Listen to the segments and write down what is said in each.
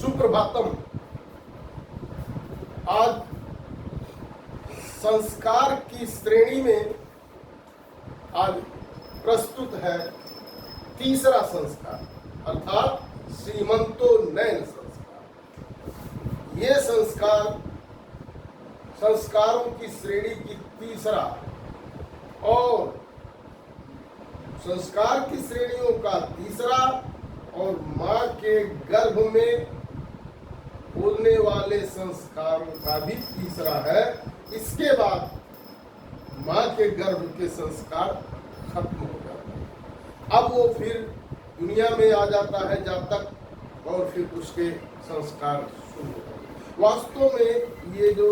सुप्रभातम। आज संस्कार की श्रेणी में आज प्रस्तुत है तीसरा संस्कार अर्थात सीमंतोन्नयन संस्कार। ये संस्कारों की श्रेणी की तीसरा और संस्कार की श्रेणियों का तीसरा और माँ के गर्भ में होने वाले संस्कारों का भी तीसरा है। इसके बाद माँ के गर्भ के संस्कार खत्म हो जाते हैं। अब वो फिर दुनिया में आ जाता है जातक और फिर उसके संस्कार शुरू होते हैं। वास्तव में ये जो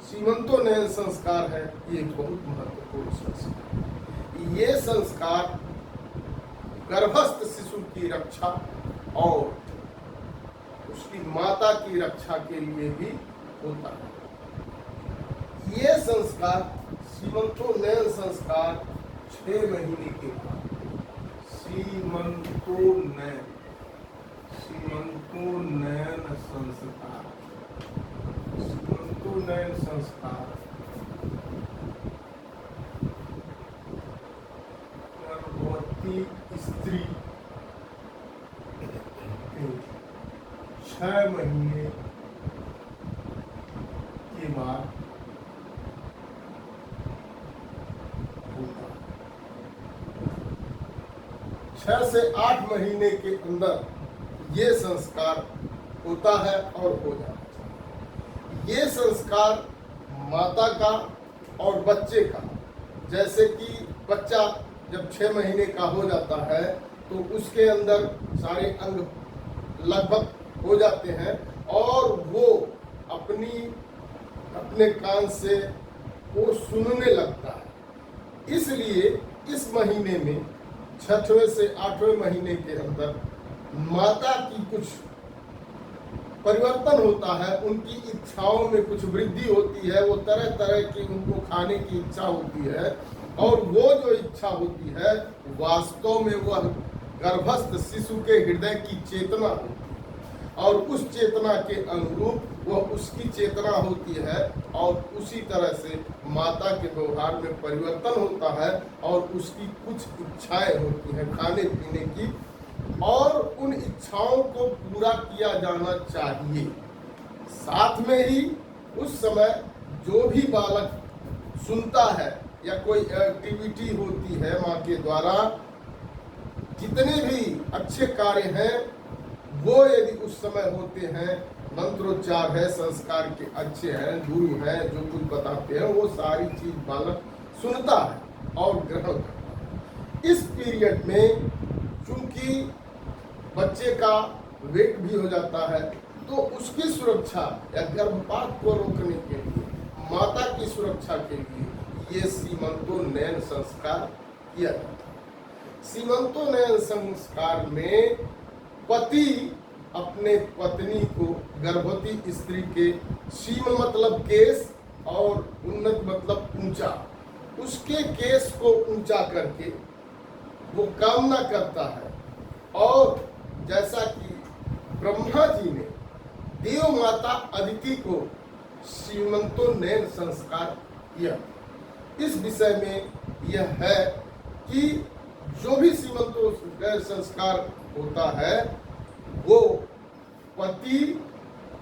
सीमंतोन्नयन संस्कार है ये बहुत महत्वपूर्ण संस्कार है। ये संस्कार गर्भस्थ शिशु की रक्षा और उसकी माता की रक्षा के लिए भी होता है। ये संस्कार सीमंतोन्नयन संस्कार 6 महीने के बाद सीमंतोन्नयन संस्कार गर्भवती स्त्री 6 महीने के बाद होता है। 6 से 8 महीने के अंदर ये संस्कार होता है और हो जाता है। ये संस्कार माता का और बच्चे का, जैसे कि बच्चा जब 6 महीने का हो जाता है तो उसके अंदर सारे अंग लगभग हो जाते हैं और वो अपने कान से वो सुनने लगता है। इसलिए इस महीने में 6वें से 8वें महीने के अंदर माता की कुछ परिवर्तन होता है, उनकी इच्छाओं में कुछ वृद्धि होती है। वो तरह तरह की उनको खाने की इच्छा होती है और वो जो इच्छा होती है वास्तव में वह गर्भस्थ शिशु के हृदय की चेतना होती है और उस चेतना के अनुरूप वह उसकी चेतना होती है और उसी तरह से माता के व्यवहार में परिवर्तन होता है और उसकी कुछ इच्छाएं होती हैं खाने पीने की और उन इच्छाओं को पूरा किया जाना चाहिए। साथ में ही उस समय जो भी बालक सुनता है या कोई एक्टिविटी होती है माँ के द्वारा, जितने भी अच्छे कार्य हैं वो यदि उस समय होते हैं, मंत्रोच्चार है, संस्कार के अच्छे हैं, गुरु हैं जो कुछ बताते हैं, वो सारी चीज बालक सुनता है और ग्रहण करता है। इस पीरियड में चूंकि बच्चे का वेट भी हो जाता है तो उसकी सुरक्षा या गर्भपात को रोकने के लिए, माता की सुरक्षा के लिए ये सीमंतोन्नयन संस्कार किया जाता है। सीमंतोन्नयन संस्कार में पति अपने पत्नी को, गर्भवती स्त्री के, सीम मतलब केस और उन्नत मतलब ऊंचा, उसके केस को ऊंचा करके वो कामना करता है। और जैसा कि ब्रह्मा जी ने देव माता अदिति को सीमंतोन्नयन संस्कार किया, इस विषय में यह है कि जो भी सीमंतोन्नयन संस्कार होता है वो पति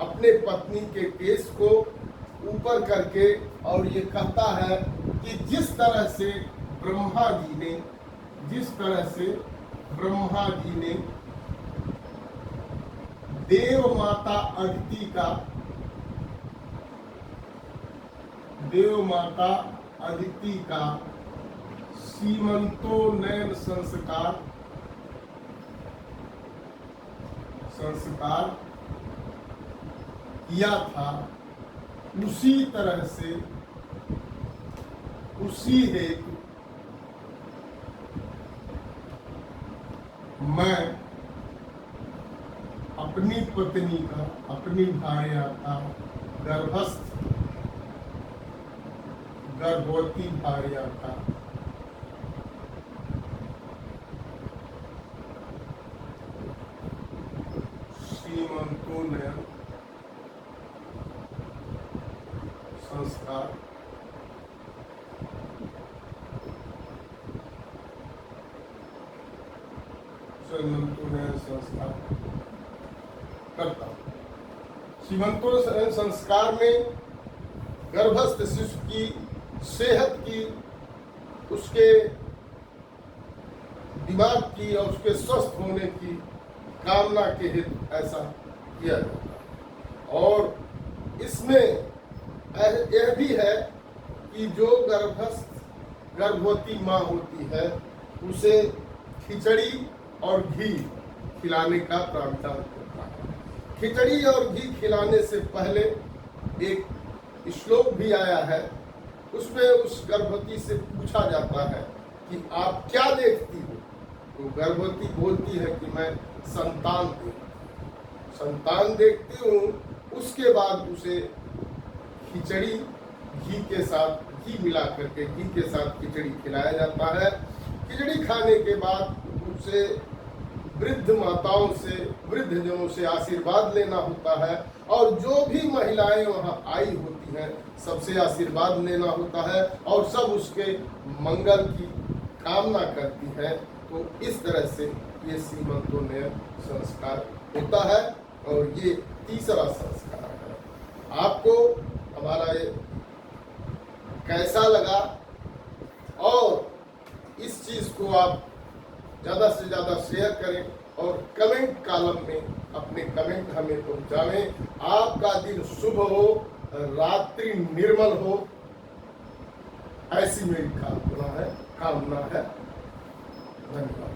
अपने पत्नी के केस को ऊपर करके और ये कहता है कि जिस तरह से ब्रह्मा जी ने देव माता अदिति का सीमंतोन्नयन संस्कार किया था, उसी तरह से उसी हेतु मैं अपनी पत्नी का, अपनी भार्या का, गर्भवती भार्या का श्रीमंत सीमंतोन्नयन संस्कार सीमंतोन्नयन संस्कार करता हूं। सीमंतोन्नयन संस्कार में गर्भस्थ शिशु की सेहत की, उसके दिमाग की और उसके स्वस्थ होने की कामना के हेतु ऐसा किया जाता है। और इसमें यह भी है कि जो गर्भवती माँ होती है उसे खिचड़ी और घी खिलाने का प्रावधान होता है। खिचड़ी और घी खिलाने से पहले एक श्लोक भी आया है, उसमें उस गर्भवती से पूछा जाता है कि आप क्या देखती हो, तो गर्भवती बोलती है कि मैं संतान देखती हूँ। उसके बाद उसे खिचड़ी घी मिला करके घी के साथ खिचड़ी खिलाया जाता है। खिचड़ी खाने के बाद उसे वृद्ध माताओं से, वृद्ध जनों से आशीर्वाद लेना होता है और जो भी महिलाएं वहां आई होती हैं सबसे आशीर्वाद लेना होता है और सब उसके मंगल की कामना करती है। तो इस तरह से ये सीमंतोन्नयन संस्कार होता है और ये तीसरा संस्कार है। आपको हमारा ये कैसा लगा और इस चीज को आप ज्यादा से ज्यादा शेयर करें और कमेंट कॉलम में अपने कमेंट हमें पहुंचाएं। आपका दिन शुभ हो, रात्रि निर्मल हो, ऐसी मेरी कामना है। धन्यवाद।